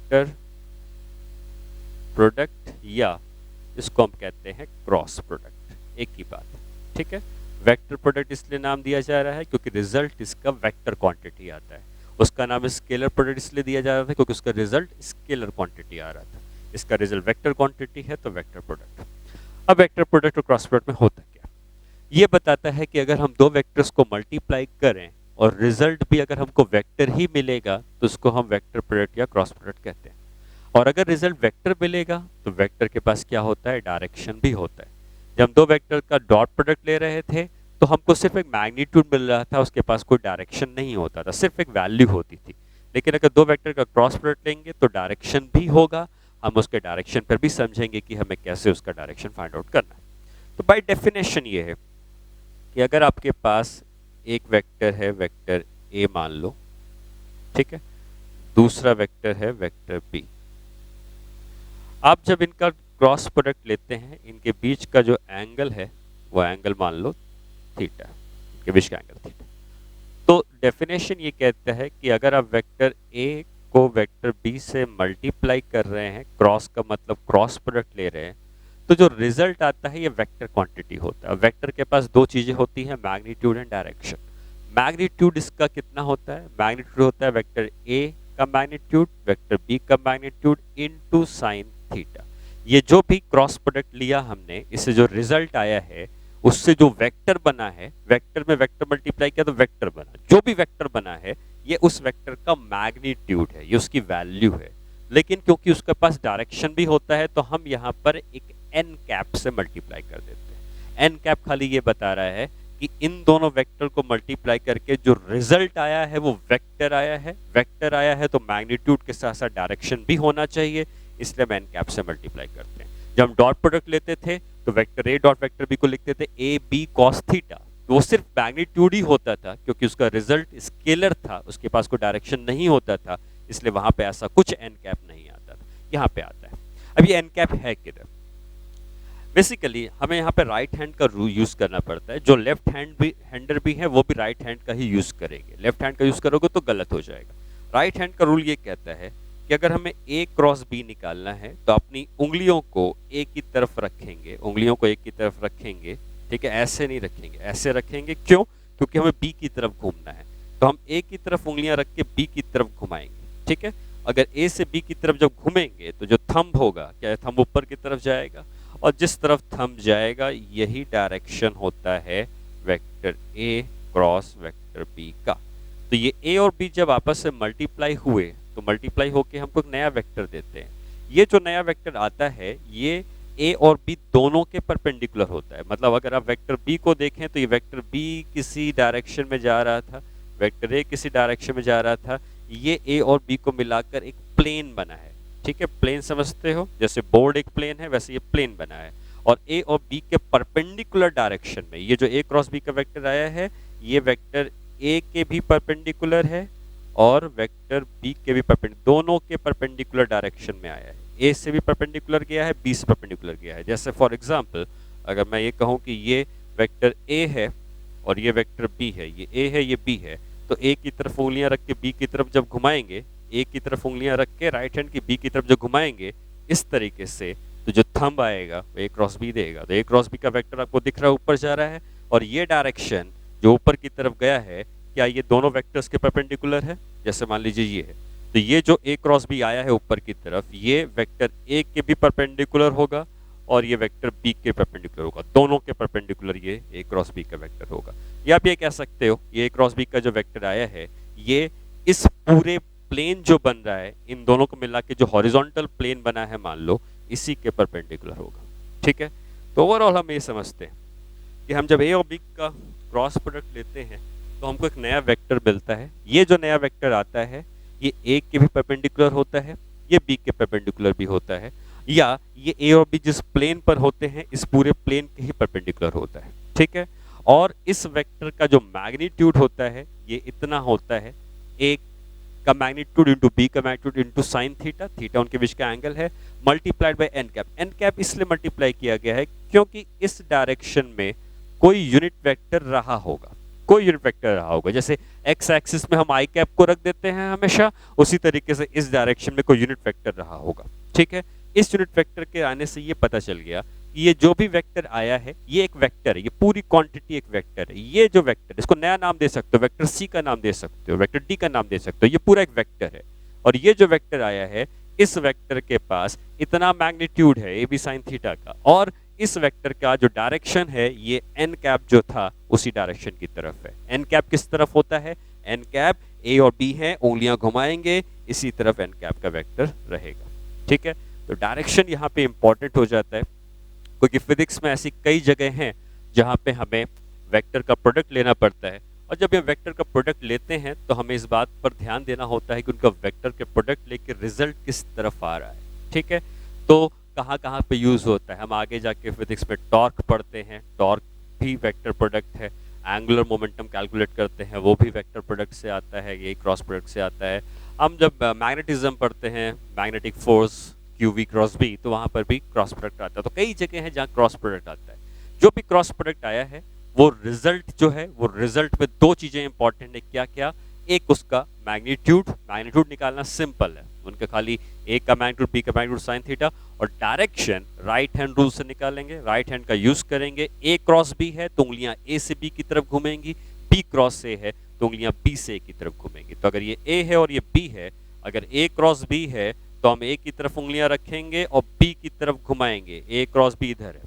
Vector product या इसको हम कहते हैं क्रॉस प्रोडक्ट, एक ही बात है। ठीक है, वेक्टर प्रोडक्ट इसलिए नाम दिया जा रहा है क्योंकि रिजल्ट इसका वेक्टर क्वांटिटी आता है। उसका नाम स्केलर प्रोडक्ट इसलिए दिया जा रहा था क्योंकि उसका रिजल्ट स्केलर क्वांटिटी आ रहा था। इसका रिजल्ट वेक्टर क्वांटिटी है तो वेक्टर प्रोडक्ट। अब वेक्टर प्रोडक्ट और क्रॉस प्रोडक्ट में होता क्या, ये बताता है कि अगर हम दो वेक्टर्स को मल्टीप्लाई करें और रिजल्ट भी अगर हमको वेक्टर ही मिलेगा तो उसको हम वेक्टर प्रोडक्ट या क्रॉस प्रोडक्ट कहते हैं। और अगर रिजल्ट वेक्टर मिलेगा तो वेक्टर के पास क्या होता है, डायरेक्शन भी होता है। जब हम दो वेक्टर का डॉट प्रोडक्ट ले रहे थे तो हमको सिर्फ एक मैग्नीट्यूड मिल रहा था, उसके पास कोई डायरेक्शन नहीं होता था, सिर्फ एक वैल्यू होती थी। लेकिन अगर दो वेक्टर का क्रॉस प्रोडक्ट लेंगे तो डायरेक्शन भी होगा, हम उसके डायरेक्शन पर भी समझेंगे कि हमें कैसे उसका डायरेक्शन फाइंड आउट करना है। तो बाय डेफिनेशन ये है कि अगर आपके पास एक वेक्टर है, वेक्टर ए मान लो, ठीक है, दूसरा वेक्टर है वेक्टर बी। आप जब इनका क्रॉस प्रोडक्ट लेते हैं, इनके बीच का जो एंगल है वो एंगल मान लो थीटा, इनके बीच का एंगल थीटा। तो डेफिनेशन ये कहता है कि अगर आप वेक्टर ए को वेक्टर बी से मल्टीप्लाई कर रहे हैं, क्रॉस का मतलब क्रॉस प्रोडक्ट ले रहे हैं, तो जो रिजल्ट आता है ये वेक्टर क्वांटिटी होता है। वेक्टर के पास दो चीजें होती हैं, मैग्नीट्यूड एंड डायरेक्शन। मैग्नीट्यूड इसका कितना होता है, मैग्नीट्यूड होता है वेक्टर ए का मैग्नीट्यूड वेक्टर बी का मैग्नीट्यूड इनटू साइन थीटा। ये जो भी क्रॉस प्रोडक्ट लिया हमने, इससे जो रिजल्ट आया है उससे जो वेक्टर बना है, वेक्टर में वेक्टर मल्टीप्लाई किया तो वेक्टर बना, जो भी वेक्टर बना है ये उस वेक्टर का मैग्नीट्यूड है, ये उसकी वैल्यू है। लेकिन क्योंकि उसके पास डायरेक्शन भी होता है तो हम यहाँ पर एक एन कैप से मल्टीप्लाई कर देते हैं। एन कैप खाली ये बता रहा है कि इन दोनों वेक्टर को मल्टीप्लाई करके जो रिजल्ट आया है वो वेक्टर आया है। वेक्टर आया है तो मैग्नीट्यूड के साथ साथ डायरेक्शन भी होना चाहिए, इसलिए हम एन कैप से मल्टीप्लाई करते हैं। जब हम डॉट प्रोडक्ट लेते थे तो vector A dot vector B को लिखते थे ए बी कॉस थीटा, तो वो सिर्फ मैग्नीट्यूड ही होता था क्योंकि उसका रिजल्ट स्केलर था, उसके पास कोई डायरेक्शन नहीं होता था, इसलिए वहां पे ऐसा कुछ एन कैप नहीं आता था, यहाँ पे आता है। अब ये एन कैप है किधर, बेसिकली हमें यहाँ पे राइट हैंड का रूल यूज करना पड़ता है। जो लेफ्ट हैंडर भी है वो भी राइट हैंड का ही यूज करेंगे, लेफ्ट हैंड का यूज करोगे तो गलत हो जाएगा। राइट हैंड का रूल ये कहता है कि अगर हमें ए क्रॉस बी निकालना है तो अपनी उंगलियों को ए की तरफ रखेंगे, उंगलियों को ए की तरफ रखेंगे, ठीक है, ऐसे नहीं रखेंगे, ऐसे रखेंगे। क्यों? क्योंकि हमें बी की तरफ घूमना है, तो हम ए की तरफ उंगलियां रख के बी की तरफ घुमाएंगे, ठीक है। अगर ए से बी की तरफ जब घूमेंगे तो जो थंब होगा, क्या थंब ऊपर की तरफ जाएगा, और जिस तरफ थंब जाएगा यही डायरेक्शन होता है vector A cross vector B का। तो ये ए और बी जब आपस से मल्टीप्लाई हुए तो मल्टीप्लाई होके हमको एक नया वेक्टर देते हैं। ये जो नया वेक्टर आता है ये ए और बी दोनों के परपेंडिकुलर होता है। मतलब अगर आप वेक्टर बी को देखें तो ये वेक्टर बी किसी डायरेक्शन में जा रहा था, वेक्टर ए किसी डायरेक्शन में जा रहा था, ये ए और बी को मिलाकर एक प्लेन बना है, ठीक है। प्लेन समझते हो, जैसे बोर्ड एक प्लेन है वैसे ये प्लेन बना है। और ए और बी के परपेंडिकुलर डायरेक्शन में ये जो ए क्रॉस बी का वेक्टर आया है ये वेक्टर ए के भी परपेंडिकुलर है और वेक्टर बी के भी परपेंडिकुलर, दोनों के परपेंडिकुलर डायरेक्शन में आया है। ए से भी परपेंडिकुलर गया है, बी से परपेंडिकुलर गया है। जैसे फॉर एग्जांपल अगर मैं ये कहूँ कि ये वेक्टर ए है और ये वेक्टर बी है, ये ए है ये बी है, तो ए की तरफ उंगलियां रख के बी की तरफ जब घुमाएंगे, ए की तरफ उंगलियां रख के राइट हैंड की बी की तरफ जो घुमाएंगे इस तरीके से, तो जो थंब आएगा वो ए क्रॉस बी देगा। तो ए क्रॉस बी का वेक्टर आपको दिख रहा है ऊपर जा रहा है, और ये डायरेक्शन जो ऊपर की तरफ गया है क्या ये दोनों वेक्टर्स के परपेंडिकुलर है? जैसे मान लीजिए ये है, तो ये जो ए क्रॉस बी आया है ऊपर की तरफ ये वेक्टर ए के भी परपेंडिकुलर होगा और ये वेक्टर बी के परपेंडिकुलर होगा, दोनों के परपेंडिकुलर ये ए क्रॉस बी का वेक्टर होगा। या आप ये कह सकते हो ये ए क्रॉस बी का जो वेक्टर आया है ये इस पूरे प्लेन जो बन रहा है इन दोनों को मिला के जो हॉरिजॉन्टल प्लेन बना है मान लो इसी के परपेंडिकुलर होगा, ठीक है। तो ओवरऑल हम ये समझते हैं कि हम जब ए और बी का क्रॉस प्रोडक्ट लेते हैं तो हमको एक नया वेक्टर मिलता है। ये जो नया वेक्टर आता है ये ए के भी परपेंडिकुलर होता है, ये बी के परपेंडिकुलर भी होता है, या ये ए और बी जिस प्लेन पर होते हैं इस पूरे प्लेन के ही परपेंडिकुलर होता है, ठीक है। और इस वेक्टर का जो मैग्नीट्यूड होता है ये इतना होता है, ए का मैग्नीट्यूड इंटू बी का magnitude into sine theta, theta उनके बीच का एंगल है, multiplied by N cap. N cap इसलिए मल्टीप्लाई किया गया है क्योंकि इस डायरेक्शन में कोई यूनिट वेक्टर रहा होगा, कोई यूनिट वेक्टर रहा होगा। जैसे एक्स एक्सिस में हम आई कैप को रख देते हैं हमेशा, उसी तरीके से इस डायरेक्शन में कोई यूनिट वेक्टर रहा होगा। ठीक है, इस यूनिट वेक्टर के आने से ये पता चल गया कि ये जो भी वेक्टर आया है ये एक वेक्टर है, ये पूरी क्वांटिटी एक वेक्टर है। ये जो वेक्टर, इसको नया नाम दे सकते हो, वेक्टर सी का नाम दे सकते हो, वेक्टर डी का नाम दे सकते हो, ये पूरा एक वेक्टर है। और ये जो वेक्टर आया है, इस वेक्टर के पास इतना मैग्नीट्यूड है ए बी साइन थीटा का, और इस वेक्टर का जो डायरेक्शन है ये एन कैप जो था उसी डायरेक्शन की तरफ है। एन कैप किस तरफ होता है? एन कैप ए और बी है, उंगलियां घुमाएंगे, इसी तरफ एन कैप का वेक्टर रहेगा। ठीक है, तो डायरेक्शन यहाँ पे इंपॉर्टेंट हो जाता है, क्योंकि फिजिक्स में ऐसी कई जगह हैं जहाँ पे हमें वेक्टर का प्रोडक्ट लेना पड़ता है। और जब ये वेक्टर का प्रोडक्ट लेते हैं तो हमें इस बात पर ध्यान देना होता है कि उनका वेक्टर के प्रोडक्ट लेके रिजल्ट किस तरफ आ रहा है। ठीक है, तो कहाँ कहाँ पे यूज होता है, हम आगे जाके फिजिक्स में टॉर्क पढ़ते हैं, टॉर्क भी वेक्टर प्रोडक्ट है। एंगुलर मोमेंटम कैलकुलेट करते हैं, वो भी वेक्टर प्रोडक्ट से आता है, यही क्रॉस प्रोडक्ट से आता है। हम जब मैग्नेटिज्म पढ़ते हैं, magnetic force Q V cross B, तो वहाँ पर भी क्रॉस प्रोडक्ट आता है। तो कई जगह हैं जहाँ क्रॉस प्रोडक्ट आता है। जो भी क्रॉस प्रोडक्ट आया है वो रिजल्ट जो है, वो रिजल्ट में दो चीजें इंपॉर्टेंट है। क्या क्या? एक उसका मैग्नीट्यूड, मैग्नीट्यूड निकालना सिंपल है, उनके खाली ए का मैग्नीट्यूड बी का मैग्नीट्यूड साइन थीटा, और डायरेक्शन राइट हैंड रूल से निकालेंगे, राइट हैंड का यूज करेंगे। ए क्रॉस बी है तो उंगलियां ए से बी की तरफ घूमेंगी, बी क्रॉस ए है तो उंगलियां बी से ए की तरफ घूमेंगी। तो अगर ये ए है और ये बी है, अगर ए क्रॉस बी है तो हम ए की तरफ उंगलियां रखेंगे और बी की तरफ घुमाएंगे। ए क्रॉस बी इधर है,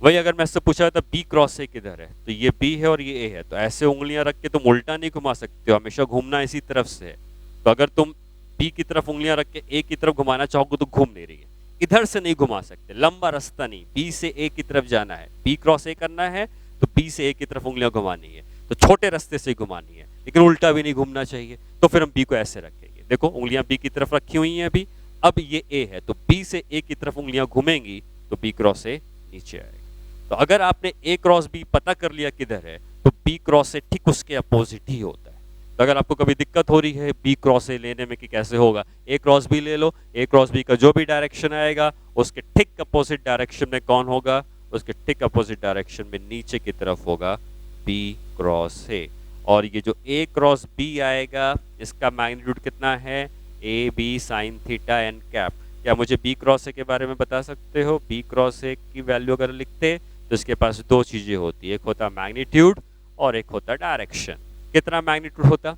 वही अगर मैं इससे पूछा था बी क्रॉस ए किधर है, तो ये बी है और ये ए है, तो ऐसे उंगलियां रख के तुम उल्टा नहीं घुमा सकते हो, हमेशा घूमना इसी तरफ से है। तो अगर तुम बी की तरफ उंगलियां रख के ए की तरफ घुमाना चाहोगे तो घूम नहीं रही है, इधर से नहीं घुमा सकते, लंबा रास्ता नहीं, बी से ए की तरफ जाना है, बी क्रॉस ए करना है तो बी से ए की तरफ उंगलियां घुमानी है, तो छोटे रास्ते से घुमानी है, लेकिन उल्टा भी नहीं घूमना चाहिए। तो फिर हम बी को ऐसे रखेंगे, देखो उंगलियां बी की तरफ रखी हुई हैं अभी, अब ये ए है तो बी से ए की तरफ उंगलियां घूमेंगी तो बी क्रॉस ए नीचे आएगा। तो अगर आपने ए क्रॉस बी पता कर लिया किधर है, तो बी क्रॉस से ठीक उसके अपोजिट ही होता है। तो अगर आपको कभी दिक्कत हो रही है बी क्रॉस ए लेने में कि कैसे होगा, ए क्रॉस बी ले लो, ए क्रॉस बी का जो भी डायरेक्शन आएगा उसके ठीक अपोजिट डायरेक्शन में कौन होगा, उसके ठीक अपोजिट डायरेक्शन में नीचे की तरफ होगा बी क्रॉस ए। और ये जो ए क्रॉस बी आएगा इसका मैग्नीट्यूड कितना है? A B sine theta N cap. क्या मुझे बी क्रॉस ए के बारे में बता सकते हो? बी क्रॉस ए की वैल्यू अगर लिखते तो इसके पास दो चीजें होती है, एक होता मैग्नीट्यूड और एक होता डायरेक्शन। कितना मैग्नीट्यूड होता?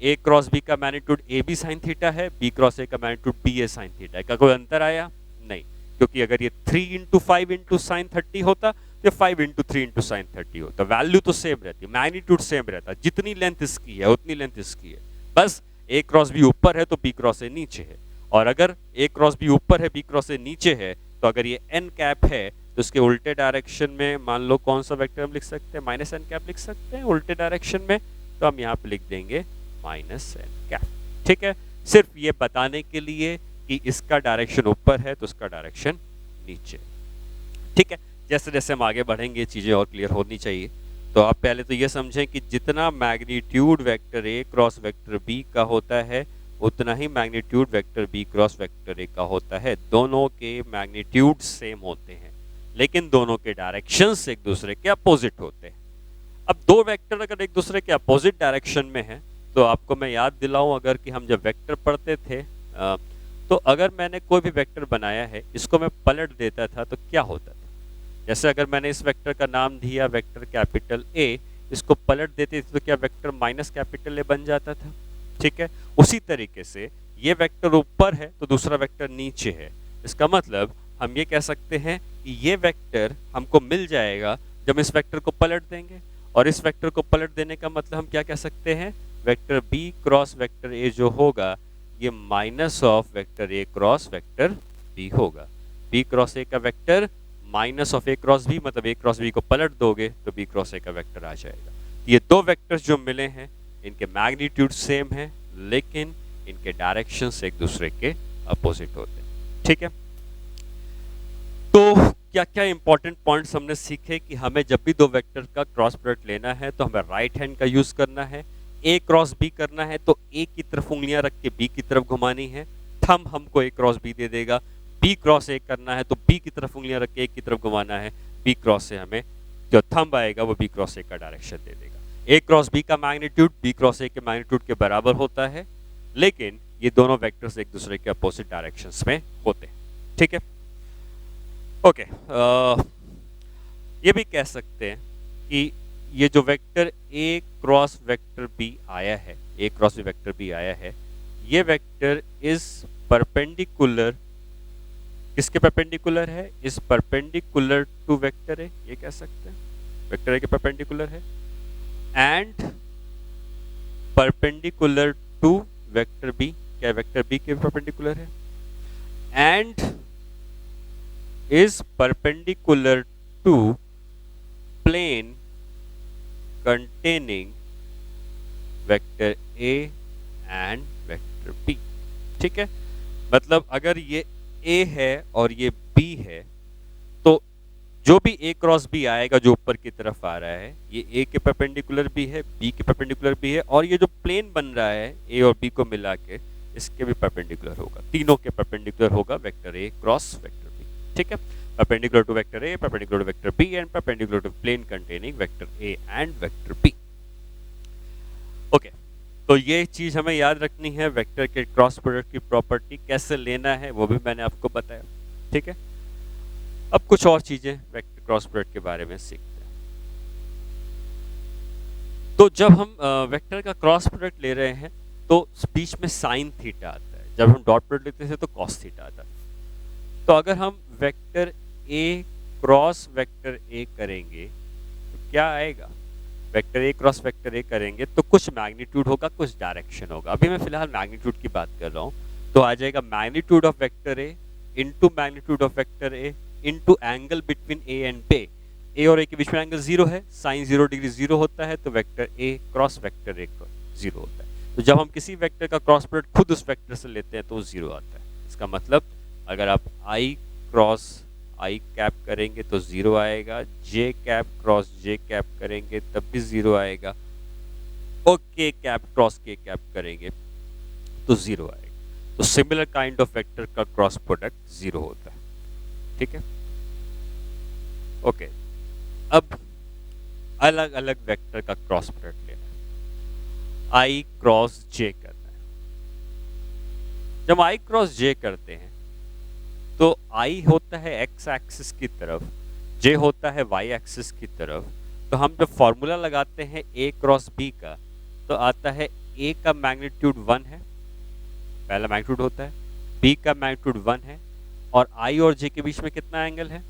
ए क्रॉस बी का magnitude A B sine theta है, बी क्रॉस ए का magnitude B A sine theta है। क्या कोई अंतर आया? नहीं, क्योंकि अगर ये 3 इंटू 5 इंटू साइन 30 होता तो 5 इंटू 3 इंटू साइन 30 होता, वैल्यू तो सेम रहती, मैग्नीट्यूड सेम रहता, जितनी लेंथ इसकी है उतनी लेंथ इसकी है, बस ए क्रॉस बी ऊपर है तो बी क्रॉस ए नीचे है। और अगर ए क्रॉस बी ऊपर है बी क्रॉस ए नीचे है, तो अगर ये एन कैप है तो उसके उल्टे डायरेक्शन में मान लो कौन सा वेक्टर हम लिख सकते हैं? माइनस एन कैप लिख सकते हैं उल्टे डायरेक्शन में, तो हम यहाँ पे लिख देंगे माइनस एन कैप। ठीक है, सिर्फ ये बताने के लिए कि इसका डायरेक्शन ऊपर है तो उसका डायरेक्शन नीचे। ठीक है, जैसे जैसे हम आगे बढ़ेंगे चीजें और क्लियर होनी चाहिए। तो आप पहले तो ये समझें कि जितना magnitude vector A cross vector B का होता है उतना ही magnitude vector B cross vector A का होता है। दोनों के मैग्नीट्यूड सेम होते हैं, लेकिन दोनों के डायरेक्शंस एक दूसरे के अपोजिट होते हैं। अब दो वेक्टर अगर एक दूसरे के अपोजिट डायरेक्शन में हैं, तो आपको मैं याद दिलाऊं अगर कि हम जब वेक्टर पढ़ते थे तो अगर मैंने कोई भी वेक्टर बनाया है, इसको मैं पलट देता था तो क्या होता था? जैसे अगर मैंने इस वेक्टर का नाम दिया वेक्टर कैपिटल ए, इसको पलट देते थे तो क्या वेक्टर माइनस कैपिटल ए बन जाता था? ठीक है, उसी तरीके से ये वेक्टर ऊपर है तो दूसरा वेक्टर नीचे है। इसका मतलब हम ये कह सकते हैं कि ये वेक्टर हमको मिल जाएगा जब इस वेक्टर को पलट देंगे, और इस वेक्टर को पलट देने का मतलब हम क्या कह सकते हैं? Vector B cross vector A जो होगा ये minus of vector A cross vector B होगा। बी क्रॉस ए का vector minus of A cross B, मतलब ए क्रॉस बी को पलट दोगे तो बी क्रॉस ए का वेक्टर आ जाएगा। ये दो वेक्टर्स जो मिले हैं इनके मैग्नीट्यूड सेम है, लेकिन इनके डायरेक्शंस एक दूसरे के अपोजिट होते हैं। ठीक है, तो क्या क्या इंपॉर्टेंट पॉइंट्स हमने सीखे कि हमें जब भी दो वेक्टर का क्रॉस प्रोडक्ट लेना है तो हमें राइट हैंड का यूज करना है। ए क्रॉस बी करना है तो ए की तरफ उंगलियां रख के बी की तरफ घुमानी है, थंब हमको ए क्रॉस बी दे देगा। बी क्रॉस ए करना है तो बी की तरफ उंगलियां रख के ए की तरफ घुमाना है, बी क्रॉस से हमें जो थंब आएगा वो बी क्रॉस ए का डायरेक्शन दे देगा। ए क्रॉस बी का मैग्नीट्यूड बी क्रॉस ए के मैग्नीट्यूड के बराबर होता है, लेकिन ये दोनों वेक्टर्स एक दूसरे के अपोजिट डायरेक्शंस में होते हैं। ठीक है, ओके। ये भी कह सकते हैं कि ये जो vector A cross vector B आया है, A cross B vector B आया है, ये वेक्टर इज परपेंडिकुलर, किसके परपेंडिकुलर है? Is perpendicular to vector A, ये कह सकते हैं वेक्टर ए के परपेंडिकुलर है, and perpendicular to vector B, क्या वेक्टर बी के परपेंडिकुलर है, and is perpendicular to plane containing vector A and vector B। ठीक है, मतलब अगर ये A है और ये B है, तो जो भी A क्रॉस B आएगा जो ऊपर की तरफ आ रहा है, ये A के परपेंडिकुलर भी है, B के परपेंडिकुलर भी है, और ये जो प्लेन बन रहा है A और B को मिला के, इसके भी परपेंडिकुलर होगा, तीनों के परपेंडिकुलर होगा vector A cross vector B। ठीक है, perpendicular to vector A, perpendicular to vector B, and perpendicular to plane containing vector A and vector B। Okay, तो ये चीज हमें याद रखनी है। वेक्टर के क्रॉस प्रोडक्ट की प्रॉपर्टी कैसे लेना है वो भी मैंने आपको बताया। ठीक है, अब कुछ और चीजें वेक्टर क्रॉस प्रोडक्ट के बारे में सीखते हैं। तो जब हम वेक्टर का क्रॉस प्रोडक्ट ले रहे हैं तो बीच में साइन थीटा आता है, जब हम डॉट प्रोडक्ट लेते हैं तो कॉस थीटा आता है। तो अगर हम वेक्टर ए क्रॉस वेक्टर ए करेंगे तो क्या आएगा? वेक्टर ए क्रॉस वेक्टर ए करेंगे तो कुछ मैग्नीट्यूड होगा, कुछ डायरेक्शन होगा। अभी मैं फिलहाल मैग्नीट्यूड की बात कर रहा हूँ, तो आ जाएगा magnitude of vector A into magnitude of vector A into angle between A and B. A और ए के बीच में एंगल 0 है, साइन 0 डिग्री 0 होता है, तो वेक्टर ए क्रॉस वेक्टर ए 0 होता है। तो जब हम किसी वेक्टर का क्रॉस प्रोडक्ट खुद उस वेक्टर से लेते हैं तो 0 आता है। इसका मतलब अगर आप आई क्रॉस आई कैप करेंगे तो 0 आएगा, जे कैप क्रॉस जे कैप करेंगे तब भी 0 आएगा, और के कैप क्रॉस के कैप करेंगे तो 0 आएगा। तो सिमिलर काइंड ऑफ वेक्टर का क्रॉस प्रोडक्ट 0 होता है। ठीक है, ओके। अब अलग अलग वेक्टर का क्रॉस प्रोडक्ट लेना है, आई क्रॉस जे करना है। जब आई क्रॉस जे करते हैं तो आई होता है एक्स एक्सिस की तरफ, जे होता है वाई एक्सिस की तरफ। तो हम जब फॉर्मूला लगाते हैं ए क्रॉस बी का, तो आता है ए का मैग्नीट्यूड 1 है, पहला मैग्नीट्यूड होता है, बी का मैग्नीट्यूड 1 है, और आई और जे के बीच में कितना एंगल है?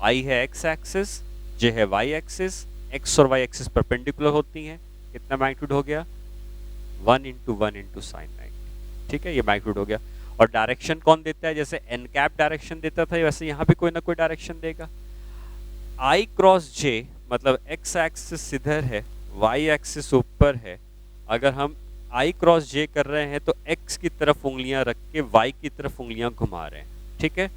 आई है एक्स एक्सिस, जे है वाई एक्सिस, एक्स और वाई एक्सिस परपेंडिकुलर होती हैं, कितना मैग्नीट्यूड हो गया? 1 इंटू 1 इंटू साइन 90। ठीक है, ये मैग्नीट्यूड हो गया। और डायरेक्शन कौन देता है? जैसे एन कैप डायरेक्शन देता था, वैसे यहाँ भी कोई ना कोई डायरेक्शन देगा। आई क्रॉस जे मतलब एक्स एक्सिस इधर है, वाई एक्सिस ऊपर है। अगर हम आई क्रॉस जे कर रहे हैं तो एक्स की तरफ उंगलियां रख के वाई की तरफ उंगलियां घुमा रहे हैं। ठीक है,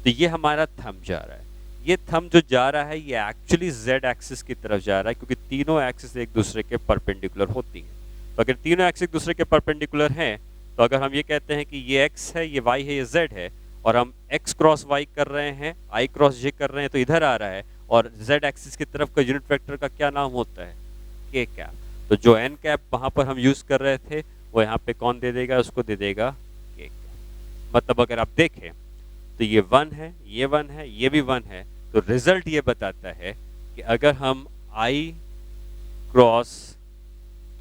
तो ये हमारा थंब जा रहा है। ये थंब जो जा रहा है ये एक्चुअली जेड एक्सिस की तरफ जा रहा है, क्योंकि तीनों एक्सिस एक दूसरे के परपेंडिकुलर होती हैं। तो अगर तीनों एक्सिस एक दूसरे के परपेंडिकुलर हैं, तो अगर हम ये कहते हैं कि ये x है, ये y है, ये z है, और हम x क्रॉस y कर रहे हैं, i क्रॉस j कर रहे हैं, तो इधर आ रहा है, और z एक्सिस की तरफ का यूनिट वेक्टर का क्या नाम होता है? k cap. तो जो n कैप वहां पर हम यूज कर रहे थे वो यहाँ पे कौन दे देगा? उसको दे देगा k कैप। मतलब अगर आप देखें तो ये 1 है, ये 1 है, ये भी 1 है, तो रिजल्ट ये बताता है कि अगर हम i क्रॉस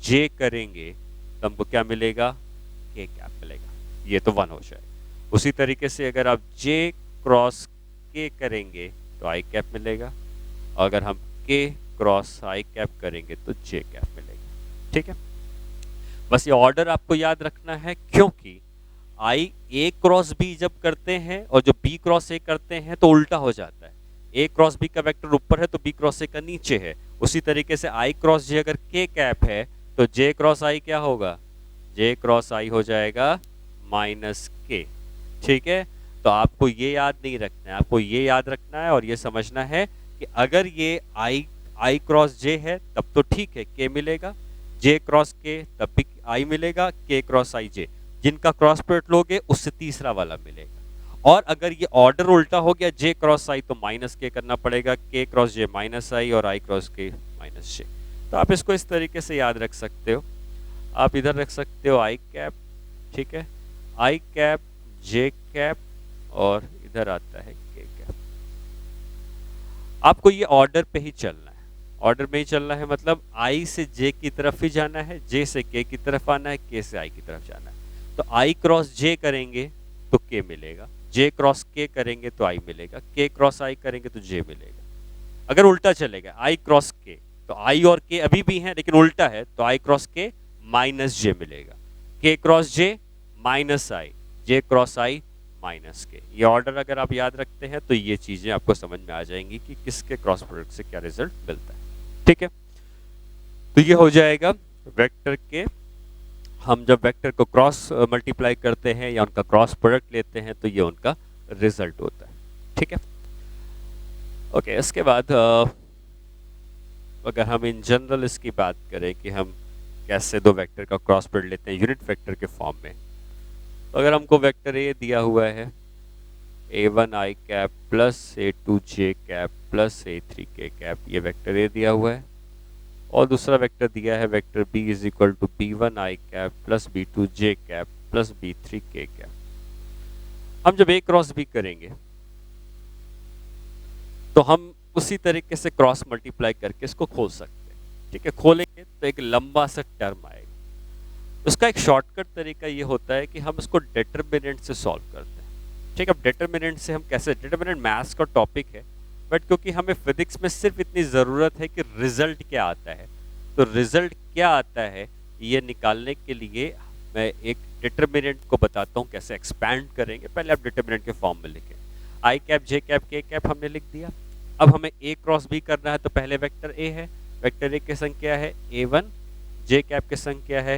j करेंगे तो हमको क्या मिलेगा? के कैप मिलेगा। ये तो 1 हो जाएगा। उसी तरीके से अगर आप जे क्रॉस के करेंगे तो आई कैप मिलेगा, अगर हम के क्रॉस आई कैप करेंगे तो जे कैप मिलेगा। ठीक है, बस ये ऑर्डर आपको याद रखना है, क्योंकि आई ए क्रॉस बी जब करते हैं और जो बी क्रॉस ए करते हैं तो उल्टा हो जाता है। ए क्रॉस बी का वेक्टर ऊपर है तो बी क्रॉस ए का नीचे है। उसी तरीके से आई क्रॉस जे अगर के कैप है तो जे क्रॉस आई क्या होगा? जे क्रॉस आई हो जाएगा माइनस के। ठीक है, तो आपको ये याद नहीं रखना है, आपको ये याद रखना है और ये समझना है कि अगर ये आई क्रॉस जे है तब तो ठीक है, के मिलेगा, जे क्रॉस के तब भी आई मिलेगा, के क्रॉस आई जे। जिनका क्रॉस प्रोडक्ट लोगे उससे तीसरा वाला मिलेगा। और अगर ये ऑर्डर उल्टा हो गया, जे क्रॉस आई तो माइनस के करना पड़ेगा, के क्रॉस जे माइनस आई, और आई क्रॉस के माइनस जे। तो आप इसको इस तरीके से याद रख सकते हो। आप इधर रख सकते हो आई कैप, ठीक है, आई कैप जे कैप और इधर आता है के कैप। आपको ये ऑर्डर पे ही चलना है, ऑर्डर में ही चलना है, मतलब आई से जे की तरफ ही जाना है, जे से के की तरफ आना है, के से आई की तरफ जाना है। तो आई क्रॉस जे करेंगे तो के मिलेगा, जे क्रॉस के करेंगे तो आई मिलेगा, के क्रॉस आई करेंगे तो जे मिलेगा। अगर उल्टा चलेगा आई क्रॉस के, तो आई और के अभी भी हैं लेकिन उल्टा है, तो आई क्रॉस के माइनस जे मिलेगा, के क्रॉस जे माइनस आई, जे क्रॉस आई माइनस के। ये ऑर्डर अगर आप याद रखते हैं तो ये चीजें आपको समझ में आ जाएंगी कि किसके क्रॉस प्रोडक्ट से क्या रिजल्ट मिलता है, ठीक है। तो ये हो जाएगा वेक्टर के, हम जब वेक्टर को क्रॉस मल्टीप्लाई करते हैं या उनका क्रॉस प्रोडक्ट लेते हैं तो ये उनका रिजल्ट होता है, ठीक है। ओके, इसके बाद अगर हम इन जनरल इसकी बात करें कि हम कैसे दो वेक्टर का क्रॉस प्रोडक्ट लेते हैं यूनिट वेक्टर के फॉर्म में, तो अगर हमको वेक्टर ए दिया हुआ है a1 i cap plus a2 j cap plus a3 k cap, ये वेक्टर ए दिया हुआ है, और दूसरा वेक्टर दिया है vector b is equal to b1 i cap plus b2 j cap plus b3 k cap. हम जब a क्रॉस b करेंगे तो हम उसी तरीके से क्रॉस मल्टीप्लाई करके इसको खोल सकते हैं, ठीक है। खोलेंगे तो एक लंबा सा टर्म आएगा। उसका एक शॉर्टकट तरीका ये होता है कि हम इसको डिटरमिनेंट से सॉल्व करते हैं, ठीक है। अब डिटरमिनेंट से हम कैसे, डिटरमिनेंट मैथ्स का टॉपिक है, बट क्योंकि हमें फिजिक्स में सिर्फ इतनी ज़रूरत है कि रिजल्ट क्या आता है, तो रिजल्ट क्या आता है ये निकालने के लिए मैं एक डिटरमिनेंट को बताता हूँ कैसे एक्सपैंड करेंगे। पहले आप डिटरमिनेंट के फॉर्म में लिखें, आई कैप जे कैप के कैप हमने लिख दिया। अब हमें ए क्रॉस बी करना है, तो पहले वेक्टर ए है, वेक्टर ए की संख्या है a1, जे कैप की संख्या है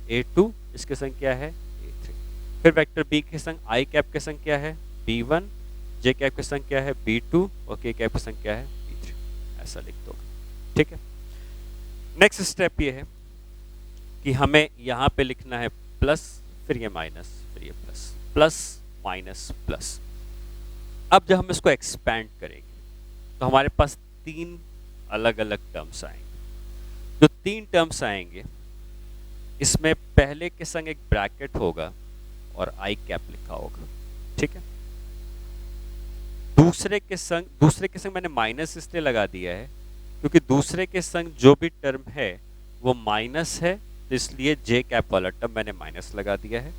a2, इसकी संख्या है a3। फिर वेक्टर बी की संख्या आई कैप की संख्या है b1, जे कैप की संख्या है b2 और के कैप की संख्या है b3, ऐसा लिख दो, ठीक है। नेक्स्ट स्टेप ये है कि हमें यहाँ पे लिखना है प्लस, फिर ये माइनस, फिर ये प्लस, प्लस माइनस प्लस। अब जब हम इसको एक्सपैंड करेंगे तो हमारे पास तीन अलग अलग टर्म्स आएंगे। जो तीन टर्म्स आएंगे इसमें पहले के संग एक ब्रैकेट होगा और आई कैप लिखा होगा, ठीक है। दूसरे के संग मैंने माइनस इसलिए लगा दिया है क्योंकि दूसरे के संग जो भी टर्म है वो माइनस है, तो इसलिए जे कैप वाला टर्म मैंने माइनस लगा दिया है।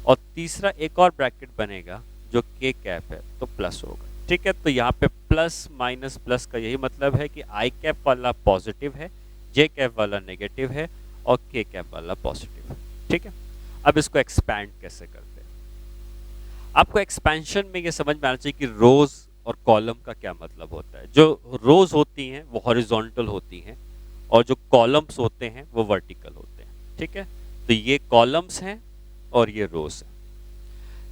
और तीसरा एक और ब्रैकेट बनेगा जो के कैप है तो प्लस होगा, ठीक है। तो यहाँ पे प्लस माइनस प्लस का यही मतलब है कि आई कैप वाला पॉजिटिव है, जे कैप वाला नेगेटिव है और के कैप वाला पॉजिटिव है, ठीक है। अब इसको एक्सपैंड कैसे करते हैं, आपको एक्सपेंशन में ये समझ में आना चाहिए कि रोज और कॉलम का क्या मतलब होता है। जो रोज होती हैं वो हॉरिजॉन्टल होती हैं और जो कॉलम्स होते हैं वो वर्टिकल होते हैं, ठीक है। तो ये कॉलम्स हैं और ये रोज हैं।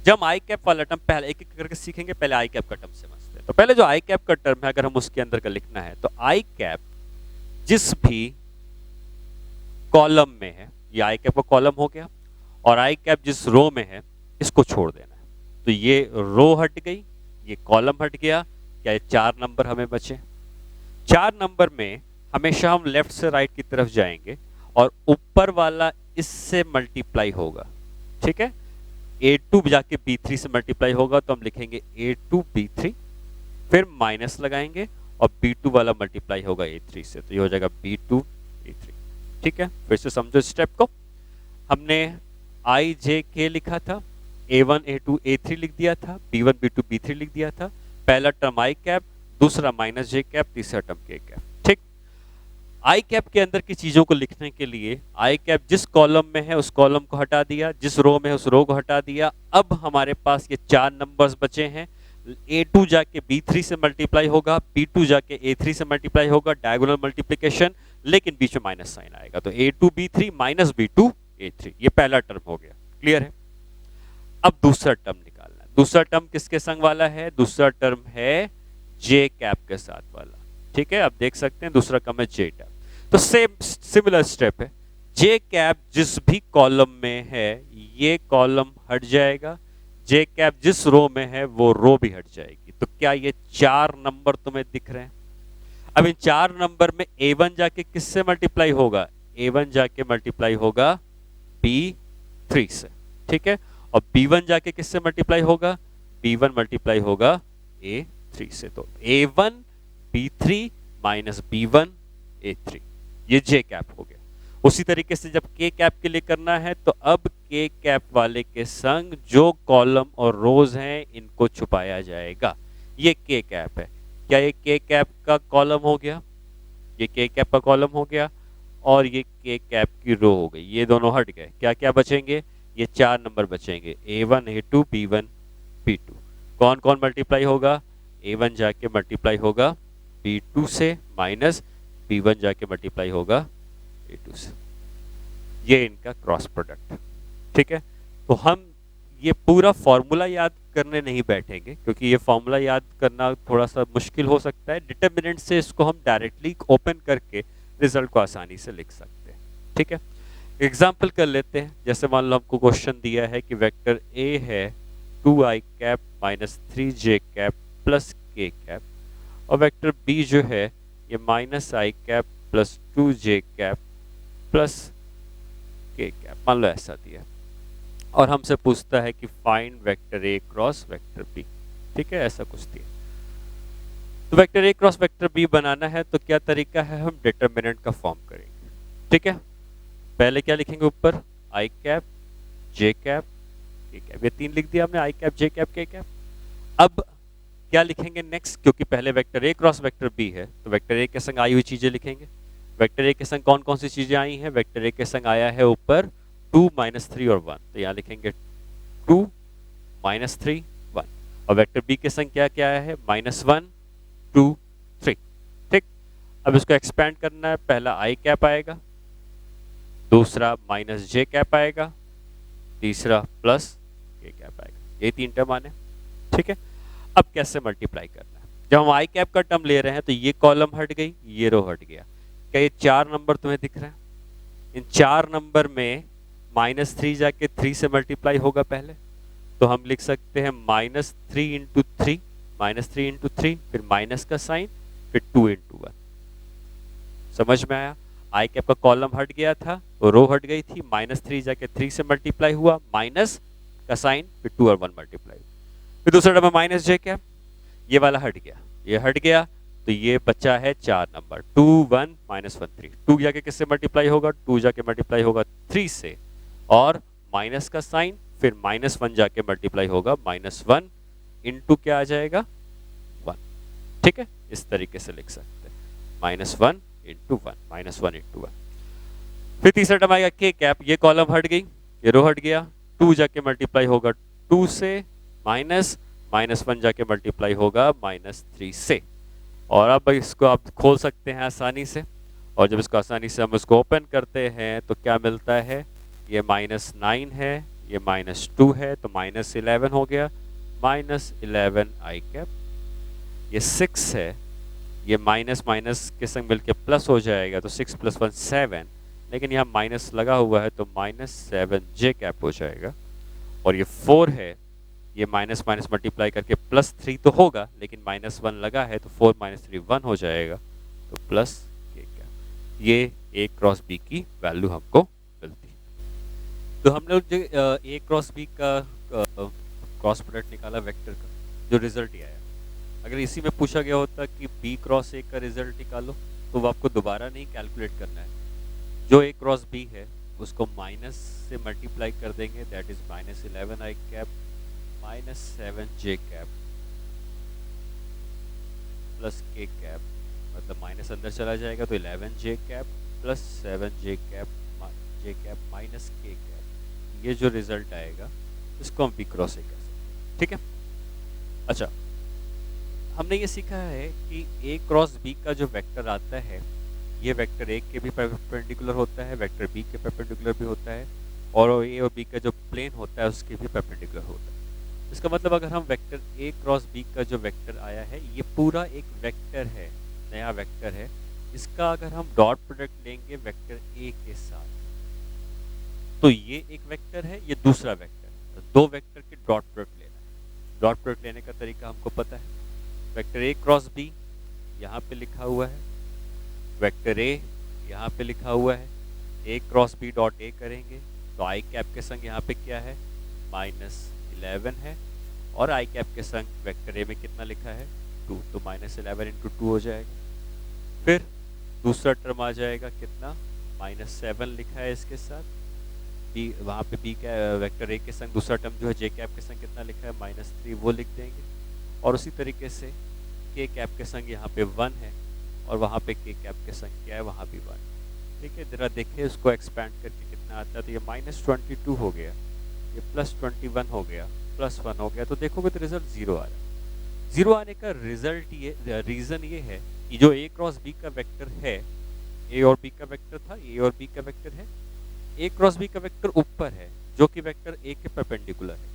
जब आई कैप वाला टर्म, पहले एक एक करके सीखेंगे, पहले आई कैप का टर्म समझते हैं। तो पहले जो आई कैप का टर्म है अगर हम उसके अंदर का लिखना है तो आई कैप जिस भी कॉलम में है, ये आई कैप का कॉलम हो गया, और आई कैप जिस रो में है इसको छोड़ देना है। तो ये रो हट गई, ये कॉलम हट गया, क्या ये 4 नंबर हमें बचे। 4 नंबर में हमेशा हम लेफ्ट से राइट की तरफ जाएंगे और ऊपर वाला इससे मल्टीप्लाई होगा, ठीक है। a2 जाके b3 से मल्टीप्लाई होगा तो हम लिखेंगे a2 b3, फिर माइनस लगाएंगे और b2 वाला मल्टीप्लाई होगा a3 से, तो ये हो जाएगा b2 a3, ठीक है। फिर से समझो स्टेप को, हमने i j k लिखा था, a1 a2 a3 लिख दिया था, b1 b2 b3 लिख दिया था। पहला टर्म i कैप, दूसरा माइनस j कैप, तीसरा टर्म k कैप, ठीक। आई कैप के अंदर की चीजों को लिखने के लिए आई कैप जिस कॉलम में है उस कॉलम को हटा दिया, जिस रो में है उस रो को हटा दिया। अब हमारे पास ये 4 नंबर्स बचे हैं। a2 जाके b3 से मल्टीप्लाई होगा, b2 जाके a3 से मल्टीप्लाई होगा, डायगोनल मल्टीप्लिकेशन, लेकिन बीच में माइनस साइन आएगा, तो a2 b3 minus b2 a3, ये पहला टर्म हो गया, क्लियर है। अब दूसरा टर्म निकालना है। दूसरा टर्म किसके संग वाला है, दूसरा टर्म है जे कैप के साथ वाला, ठीक है। अब देख सकते हैं दूसरा टर्म है जे कैप, तो सेम सिमिलर स्टेप है। जे कैप जिस भी कॉलम में है ये कॉलम हट जाएगा, जे कैप जिस रो में है वो रो भी हट जाएगी। तो क्या ये 4 नंबर तुम्हें दिख रहे हैं। अब इन 4 नंबर में A1 जाके किससे मल्टीप्लाई होगा? A1 जाके मल्टीप्लाई होगा B3 से, ठीक है। और B1 जाके किससे मल्टीप्लाई होगा? B1 मल्टीप्लाई होगा A3 से। तो A1 B3 minus B1 A3, ये J कैप हो गया। उसी तरीके से जब K कैप के लिए करना है तो अब K कैप वाले के संग जो कॉलम और रोज हैं इनको छुपाया जाएगा। ये K कैप है। क्या ये K कैप का कॉलम हो गया? ये K कैप का कॉलम हो गया और ये K कैप की रो हो गई। ये दोनों हट गए। क्या क्या बचेंगे? ये 4 नंबर बचेंगे, A1 A2 B1 B2। कौन कौन मल्टीप्लाई होगा? A1 जाके मल्टीप्लाई होगा B2 से माइनस B1 जाके मल्टीप्लाई होगा A2 से। ये इनका क्रॉस प्रोडक्ट, ठीक है। तो हम ये पूरा फॉर्मूला याद करने नहीं बैठेंगे क्योंकि ये फॉर्मूला याद करना थोड़ा सा मुश्किल हो सकता है। डिटर्मिनेंट से इसको हम डायरेक्टली ओपन करके रिजल्ट को आसानी से लिख सकते हैं, ठीक है। एग्जाम्पल कर लेते हैं। जैसे मान लो हमको क्वेश्चन दिया है कि वेक्टर A है 2i cap minus 3j cap plus k cap, और वेक्टर B जो है ये minus i cap plus 2j cap plus k cap, मान लो ऐसा दिया और हमसे पूछता है कि find vector A cross vector B, ठीक है, ऐसा कुछ दिया। तो vector A cross vector B बनाना है तो क्या तरीका है? हम डिटर्मिनेंट का फॉर्म करेंगे, ठीक है। पहले क्या लिखेंगे? ऊपर i cap j cap k cap, ये 3 लिख दिया हमने, i cap j cap k cap. अब क्या लिखेंगे नेक्स्ट? क्योंकि पहले vector A cross vector B है तो वेक्टर A के संग आई हुई चीजें लिखेंगे। वेक्टर A के संग कौन कौन सी चीजें आई हैं? वेक्टर A के संग आया है ऊपर 2 माइनस 3 और 1, तो यहाँ लिखेंगे 2 माइनस 3 1। और वेक्टर B के संग क्या क्या आया है? माइनस 1 2 3, ठीक। अब इसको एक्सपैंड करना है। पहला i कैप आएगा, दूसरा माइनस j कैप आएगा, तीसरा प्लस k कैप आएगा। ये 3 टर्म आने, ठीक है। अब कैसे मल्टीप्लाई करना है? जब हम i कैप का टर्म ले रहे हैं तो ये कॉलम हट गई, ये रो हट गया। क्या ये 4 नंबर तुम्हें दिख रहा है? इन 4 नंबर में माइनस 3 जाके 3 से मल्टीप्लाई होगा पहले, तो हम लिख सकते हैं माइनस 3 इंटू 3, माइनस 3 इंटू 3, फिर माइनस का साइन, फिर 2 इंटू 1। समझ में आया? आई कैप का कॉलम हट गया था, वो रो हट गई थी, माइनस 3 जाके 3 से मल्टीप्लाई हुआ, माइनस का साइन, फिर 2 और 1 मल्टीप्लाई। फिर दूसरा टर्म माइनस जे कैप, ये वाला हट गया, ये हट गया, तो ये बचा है 4 नंबर 2 1 माइनस 1 3। 2 जाके किससे मल्टीप्लाई होगा? 2 जाके मल्टीप्लाई होगा 3 से, और माइनस का साइन, फिर माइनस 1 जाके मल्टीप्लाई होगा माइनस 1 इंटू क्या आ जाएगा? 1, ठीक है। इस तरीके से लिख सकते हैं माइनस 1 इंटू 1, माइनस 1 इंटू 1। फिर तीसरा टर्म आएगा के कैप, ये कॉलम हट गई, ये रो हट गया, 2 जाके मल्टीप्लाई होगा 2 से, माइनस माइनस 1 जाके मल्टीप्लाई होगा माइनस 3 से। और अब इसको आप खोल सकते हैं आसानी से, और जब इसको आसानी से हम इसको ओपन करते हैं तो क्या मिलता है? ये माइनस 9 है, ये माइनस 2 है, तो माइनस 11 हो गया, माइनस 11 आई कैप। ये 6 है, ये माइनस माइनस के संग मिलके प्लस हो जाएगा, तो 6 प्लस 1 7, लेकिन यहाँ माइनस लगा हुआ है तो माइनस 7 जे कैप हो जाएगा। और ये 4 है, ये माइनस माइनस मल्टीप्लाई करके प्लस 3 तो होगा, लेकिन माइनस 1 लगा है तो 4 माइनस 3 1 हो जाएगा, तो प्लस के कैप। ये A क्रॉस B की वैल्यू हमको मिलती है। तो हम लोग जो A क्रॉस B का क्रॉस प्रोडक्ट निकाला वेक्टर का, जो रिजल्ट ही आया, अगर इसी में पूछा गया होता कि B क्रॉस A का रिजल्ट निकालो, तो वो आपको दोबारा नहीं कैलकुलेट करना है। जो A क्रॉस B है उसको माइनस से मल्टीप्लाई कर देंगे, that is minus 11 I cap minus 7 J cap plus के कैप, मतलब माइनस अंदर चला जाएगा तो 11 जे कैप प्लस 7 जे कैप माइनस के कैप। ये जो रिजल्ट आएगा इसको हम B क्रॉस A कर सकते हैं, ठीक है। अच्छा, हमने ये सीखा है कि A क्रॉस B का जो वेक्टर आता है ये वेक्टर A के भी परपेंडिकुलर होता है, वेक्टर B के परपेंडिकुलर भी होता है, और A और B का जो प्लेन होता है उसके भी परपेंडिकुलर होता है। इसका मतलब अगर हम वेक्टर A क्रॉस B का जो वेक्टर आया है ये पूरा एक वेक्टर है, नया वेक्टर है, इसका अगर हम डॉट प्रोडक्ट लेंगे वेक्टर A के साथ तो ये एक वेक्टर है, ये दूसरा वेक्टर है। तो दो वेक्टर के डॉट प्रोडक्ट लेना है। डॉट प्रोडक्ट लेने का तरीका हमको पता है। वेक्टर A क्रॉस B यहाँ पे लिखा हुआ है, वेक्टर ए यहाँ पे लिखा हुआ है, A cross B dot A करेंगे तो आई कैप के संग यहाँ पे क्या है, -11 है, और आई कैप के संग वेक्टर ए में कितना लिखा है, 2, तो -11 × 2 हो जाएगा। फिर दूसरा टर्म आ जाएगा कितना, -7 लिखा है इसके साथ, बी वहाँ पे बी का वेक्टर ए के संग दूसरा टर्म जो है जे कैप के संग कितना लिखा है, -3, वो लिख देंगे। और उसी तरीके से के कैप के संग यहाँ पे 1 है, और वहाँ पे के कैप के संग क्या है, वहाँ भी 1। ठीक है, जरा देखिए उसको एक्सपैंड करके कितना आता है, तो ये -22 हो गया, ये +21 हो गया, +1 हो गया, तो देखोगे तो रिजल्ट 0 आ रहा है। 0 आने का रिजल्ट ये रीज़न ये है कि जो ए क्रॉस बी का वेक्टर है, ए और बी का वेक्टर था, ए और बी का वेक्टर है, ए क्रॉस बी का वेक्टर ऊपर है जो कि वेक्टर ए के परपेंडिकुलर है,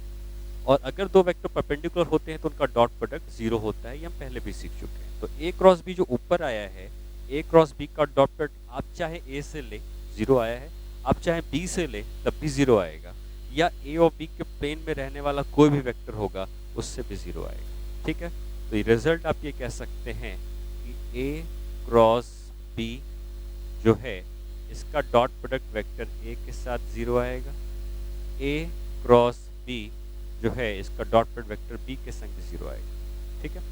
और अगर दो वेक्टर परपेंडिकुलर होते हैं तो उनका डॉट प्रोडक्ट 0 होता है, ये हम पहले भी सीख चुके हैं। तो ए क्रॉस बी जो ऊपर आया है, ए क्रॉस बी का डॉट प्रोडक्ट आप चाहे ए से ले 0 आया है, आप चाहे बी से ले तब भी 0 आएगा, या ए और बी के प्लेन में रहने वाला कोई भी वेक्टर होगा उससे भी 0 आएगा। ठीक है, तो ये रिजल्ट आप ये कह सकते हैं कि ए क्रॉस बी जो है इसका डॉट प्रोडक्ट वेक्टर ए के साथ 0 आएगा, ए क्रॉस बी जो है इसका डॉट प्रोडक्ट वेक्टर बी के संग 0 आएगा। ठीक है,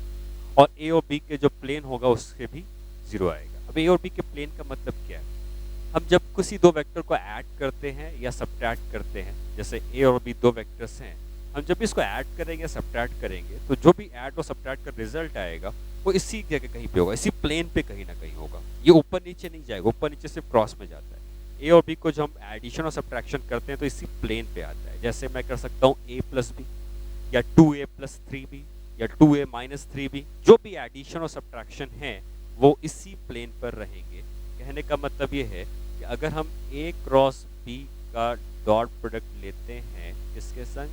और ए और बी के जो प्लेन होगा उसके भी 0 आएगा। अब ए और बी के प्लेन का मतलब क्या है, हम जब किसी दो वेक्टर को ऐड करते हैं या सब्ट्रैक्ट करते हैं, जैसे ए और बी दो वेक्टर्स हैं, हम जब इसको ऐड करेंगे या सब्ट्रैक्ट करेंगे तो जो भी ऐड और सब्ट्रैक्ट का रिजल्ट आएगा वो इसी जगह कहीं पे होगा, इसी प्लेन पे कहीं ना कहीं होगा, ये ऊपर नीचे नहीं जाएगा, ऊपर नीचे सिर्फ क्रॉस में जाता है। ए और बी को जो हम एडिशन और सब्ट्रैक्शन करते हैं तो इसी प्लेन पे आता है। जैसे मैं कर सकता हूँ a + b या 2a + 3b या 2a - 3b, जो भी एडिशन और सब्ट्रैक्शन है वो इसी प्लेन पर रहेंगे। कहने का मतलब ये है कि अगर हम a क्रॉस b का डॉट प्रोडक्ट लेते हैं इसके संग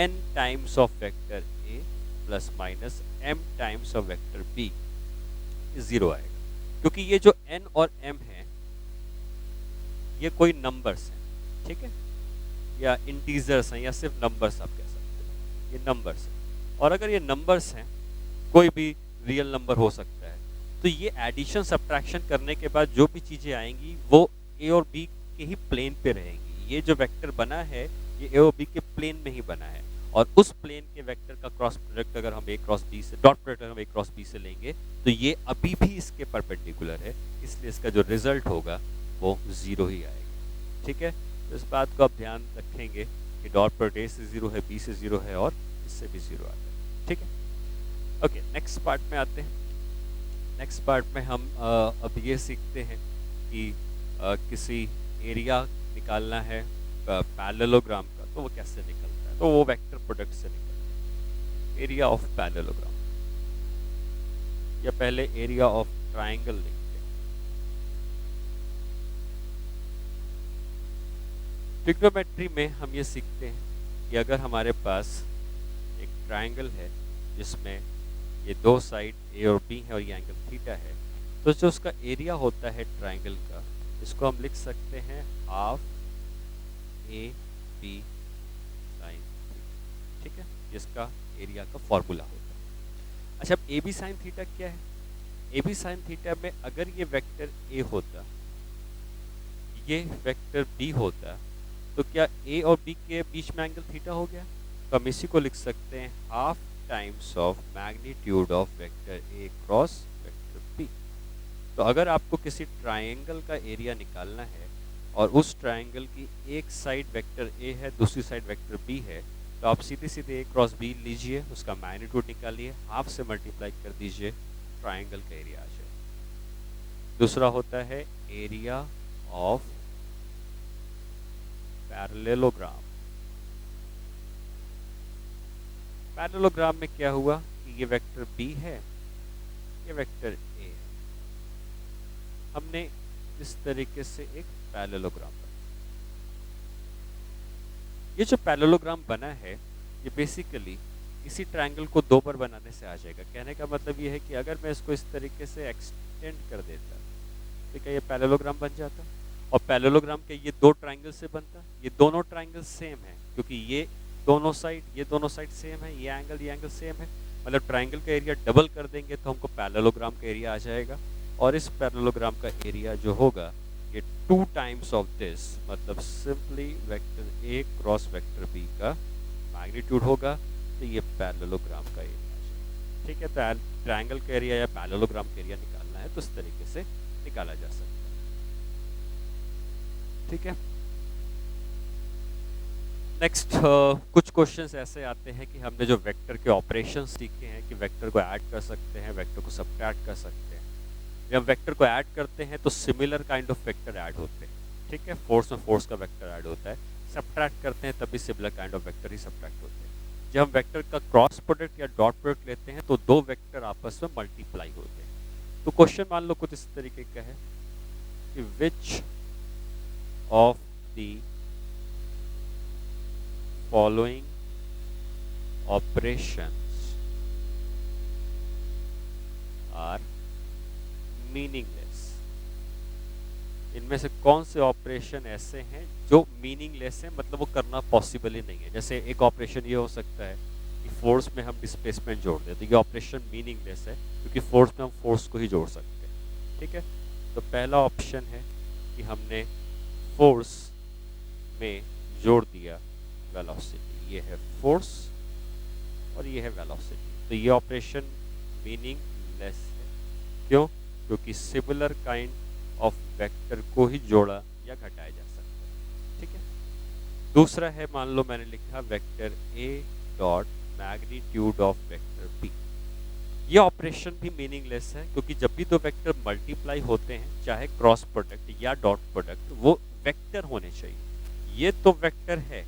n times of vector a plus minus m times of vector b, 0 आएगा, क्योंकि ये जो n और m है ये कोई नंबर्स हैं, ठीक है, या इंटीजर्स हैं, या सिर्फ नंबर्स आप कह सकते हैं, ये नंबर्स हैं। और अगर ये नंबर्स हैं, कोई भी रियल नंबर हो सकता है, तो ये एडिशन सब्ट्रैक्शन करने के बाद जो भी चीज़ें आएंगी वो ए और बी के ही प्लेन पे रहेंगी। ये जो वेक्टर बना है ये ए और बी के प्लेन में ही बना है, और उस प्लेन के वेक्टर का क्रॉस प्रोडक्ट अगर हम ए क्रॉस बी से डॉट प्रोडक्ट हम ए क्रॉस बी से लेंगे तो ये अभी भी इसके परपेंडिकुलर है, इसलिए इसका जो रिजल्ट होगा वो 0 ही आएगा। ठीक है, तो इस बात को आप ध्यान रखेंगे कि डॉट प्रोडक्ट ए से 0 है, बी से 0 है, और इससे भी 0 आता है। ठीक है, ओके, नेक्स्ट पार्ट में आते हैं। नेक्स्ट पार्ट में हम अब ये सीखते हैं कि किसी एरिया निकालना है पैरेललोग्राम का, तो वो कैसे निकलता है, तो वो वेक्टर प्रोडक्ट से निकलता है। एरिया ऑफ पैरेललोग्राम, या पहले एरिया ऑफ ट्राइंगल लिखते हैं। ट्रिग्नोमेट्री में हम ये सीखते हैं कि अगर हमारे पास एक ट्राइंगल है जिसमें ये दो साइड ए और बी है और ये एंगल थीटा है, तो जो उसका एरिया होता है ट्राइंगल का, इसको हम लिख सकते हैं half A B sine theta. ठीक है, जिसका एरिया का फॉर्मूला होता है। अच्छा, अब ए बी साइन थीटा क्या है? ए बी साइन थीटा में अगर ये वेक्टर ए होता, ये वेक्टर बी होता, तो क्या ए और बी के बीच में एंगल थीटा हो गया? तो हम इसी को लिख सकते हैं half times of magnitude of vector A cross vector B. तो अगर आपको किसी ट्राइंगल का एरिया निकालना है और उस ट्राइंगल की एक साइड वेक्टर ए है, दूसरी साइड वेक्टर बी है, तो आप सीधे सीधे ए क्रॉस बी लीजिए, उसका मैग्नीट्यूड निकालिए, हाफ से मल्टीप्लाई कर दीजिए, ट्राइंगल का एरिया आ जाए। दूसरा होता है एरिया ऑफ पैरेललोग्राम। पैरेललोग्राम में क्या हुआ कि ये वेक्टर b है, ये वेक्टर a है, हमने इस तरीके से एक पैरेललोग्राम बनाया। ये जो पैरेललोग्राम बना है ये बेसिकली इसी ट्रायंगल को दो बार बनाने से आ जाएगा। कहने का मतलब ये है कि अगर मैं इसको इस तरीके से एक्सटेंड कर देता तो क्या ये पैरेललोग्राम बन जाता, और पैरेललोग्राम के ये दो ट्रायंगल से बनता। ये दोनों ट्रायंगल सेम है क्योंकि ये दोनों साइड सेम है, ये एंगल सेम है, मतलब ट्राइंगल का एरिया डबल कर देंगे तो हमको पैरेललोग्राम का एरिया आ जाएगा, और इस पैरेललोग्राम का एरिया जो होगा ये 2 टाइम्स ऑफ दिस, मतलब simply vector A cross vector B का मैग्नीट्यूड होगा, तो ये पैरेललोग्राम का एरिया आ जाएगा। ठीक है, तो ट्राइंगल का एरिया या पैरेललोग्राम का एरिया निकालना है तो इस तरीके से निकाला जा सकता है। ठीक है, नेक्स्ट कुछ क्वेश्चंस ऐसे आते हैं कि हमने जो वेक्टर के ऑपरेशंस सीखे हैं कि वेक्टर को ऐड कर सकते हैं, वेक्टर को सब्ट्रैक्ट कर सकते हैं। जब वेक्टर को ऐड करते हैं तो similar kind of vector add होते हैं। ठीक है, फोर्स में फोर्स का वेक्टर ऐड होता है, सब्ट्रैक्ट करते हैं तभी similar kind of vector he subtract होते हैं। जब हम वेक्टर का क्रॉस प्रोडक्ट या डॉट प्रोडक्ट लेते हैं तो दो वेक्टर आपस में मल्टीप्लाई होते हैं। तो क्वेश्चन मान लो कुछ इस तरीके का है कि which of the following operations are meaningless। इनमें से कौन से ऑपरेशन ऐसे हैं जो मीनिंगलेस हैं, मतलब वो करना पॉसिबल ही नहीं है। जैसे एक ऑपरेशन ये हो सकता है कि फोर्स में हम डिस्प्लेसमेंट जोड़ दें, तो ये ऑपरेशन मीनिंगलेस है क्योंकि फोर्स में हम फोर्स को ही जोड़ सकते हैं। ठीक है, तो पहला ऑप्शन है कि हमने फोर्स में जोड़ दिया वेलोसिटी, ये है फोर्स और ये है वेलोसिटी, तो ये ऑपरेशन मीनिंगलेस है। क्यों? क्योंकि सिमिलर काइंड ऑफ वेक्टर को ही जोड़ा या घटाया जा सकता है। ठीक है, दूसरा है, मान लो मैंने लिखा vector A dot magnitude of vector B. ये ऑपरेशन भी मीनिंगलेस है क्योंकि जब भी दो वेक्टर मल्टीप्लाई होते हैं, चाहे क्रॉस प्रोडक्ट या डॉट प्रोडक्ट, वो वेक्टर होने चाहिए। ये तो वेक्टर है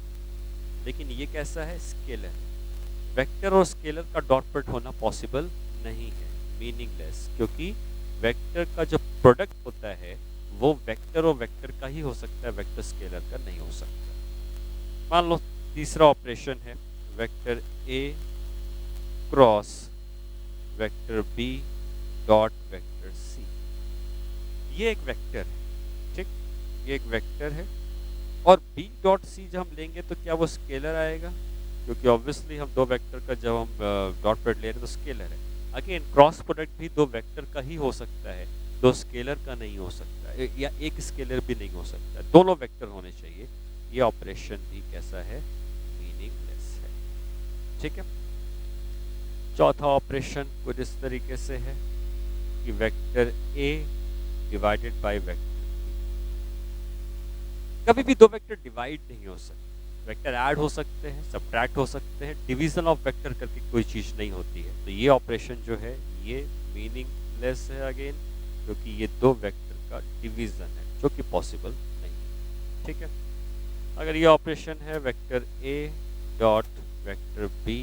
लेकिन ये कैसा है? स्केलर है। वेक्टर और स्केलर का डॉट प्रोडक्ट होना पॉसिबल नहीं है, मीनिंगलेस, क्योंकि वेक्टर का जो प्रोडक्ट होता है वो वेक्टर और वेक्टर का ही हो सकता है, वेक्टर स्केलर का नहीं हो सकता। मान लो तीसरा ऑपरेशन है vector A cross vector B dot vector C. ये एक वेक्टर है, ठीक, ये एक वेक्टर है, और b डॉट सी जब हम लेंगे तो क्या वो स्केलर आएगा? क्योंकि ऑब्वियसली हम दो वेक्टर का जब हम डॉट प्रोडक्ट ले रहे हैं तो स्केलर है। अगेन क्रॉस प्रोडक्ट भी दो वेक्टर का ही हो सकता है, दो स्केलर का नहीं हो सकता, या एक स्केलर भी नहीं हो सकता, दोनों वेक्टर होने चाहिए। ये ऑपरेशन भी कैसा है? मीनिंगलेस है। ठीक है, चौथा ऑपरेशन कुछ इस तरीके से है कि vector A divided by vector, कभी भी दो वेक्टर डिवाइड नहीं हो सकते, वेक्टर ऐड हो सकते हैं, सब्ट्रैक्ट हो सकते हैं, डिवीजन ऑफ वेक्टर करके कोई चीज़ नहीं होती है। तो ये ऑपरेशन जो है ये मीनिंगलेस है अगेन, क्योंकि ये दो वेक्टर का डिवीजन है जो कि पॉसिबल नहीं है। ठीक है, अगर ये ऑपरेशन है vector A dot vector B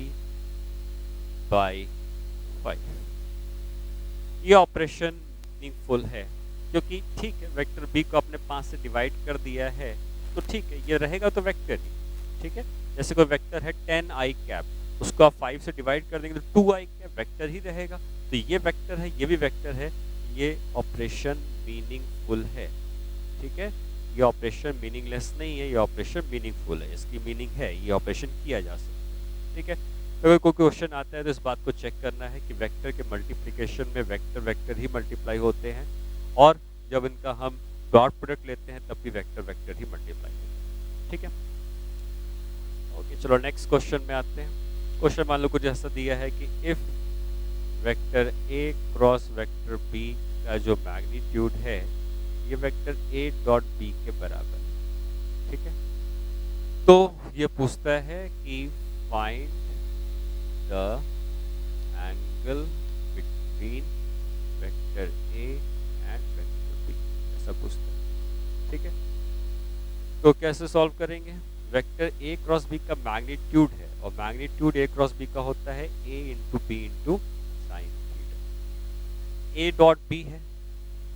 by 5, ये ऑपरेशन मीनिंगफुल है क्योंकि ठीक है वेक्टर बी को अपने 5 से डिवाइड कर दिया है, तो ठीक है ये रहेगा तो वेक्टर ही। ठीक है, जैसे कोई वेक्टर है 10 आई कैप, उसको आप 5 से डिवाइड कर देंगे तो 2 आई कैप वेक्टर ही रहेगा, तो ये वेक्टर है, ये भी वेक्टर है, ये ऑपरेशन मीनिंगफुल है। ठीक है, ये ऑपरेशन मीनिंगलेस नहीं है, ये ऑपरेशन मीनिंगफुल है, इसकी मीनिंग है, ये ऑपरेशन किया जा सकता है। ठीक है, अगर कोई क्वेश्चन आता है तो इस बात को चेक करना है कि वेक्टर के मल्टीप्लिकेशन में वेक्टर वेक्टर ही मल्टीप्लाई होते हैं, और जब इनका हम डॉट प्रोडक्ट लेते हैं तब भी वेक्टर वेक्टर ही मल्टीप्लाई होते हैं। ठीक है, ओके, चलो नेक्स्ट क्वेश्चन में आते हैं। क्वेश्चन मान लो कुछ ऐसा दिया है कि if vector A cross vector B का जो मैग्नीट्यूड है ये वेक्टर ए डॉट बी के बराबर है। ठीक है, तो ये पूछता है कि find the angle between vector A and vector B, ऐसा पूछता है। ठीक है, तो कैसे सॉल्व करेंगे? वेक्टर ए क्रॉस बी का मैग्नीट्यूड है, और मैग्नीट्यूड ए क्रॉस बी का होता है A into B into sine theta. A dot B है,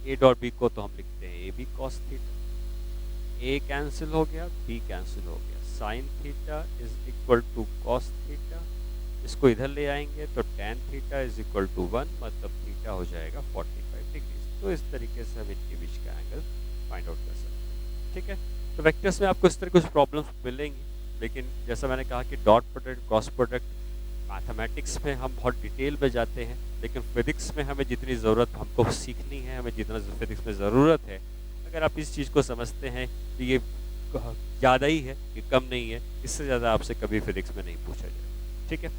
ए डॉट बी को तो हम लिखते हैं A B cos theta, A cancel हो गया, बी कैंसिल हो गया, sine theta is equal to cos theta, इसको इधर ले आएंगे तो tan theta is equal to 1, मतलब थीटा हो जाएगा 45 डिग्री। तो इस तरीके से हम इनके बीच का एंगल फाइंड आउट कर सकते हैं। ठीक है, तो वेक्टर्स में आपको इस तरह कुछ प्रॉब्लम्स मिलेंगी, लेकिन जैसा मैंने कहा कि dot product cross product mathematics में हम बहुत डिटेल में जाते हैं, लेकिन फिज़िक्स में हमें जितनी ज़रूरत हमको सीखनी है, हमें जितना फिज़िक्स में ज़रूरत है, अगर आप इस चीज़ को समझते हैं तो ये ज़्यादा ही है, ये कम नहीं है, इससे ज़्यादा आपसे कभी फिज़िक्स में नहीं पूछा जाएगा। ठीक है?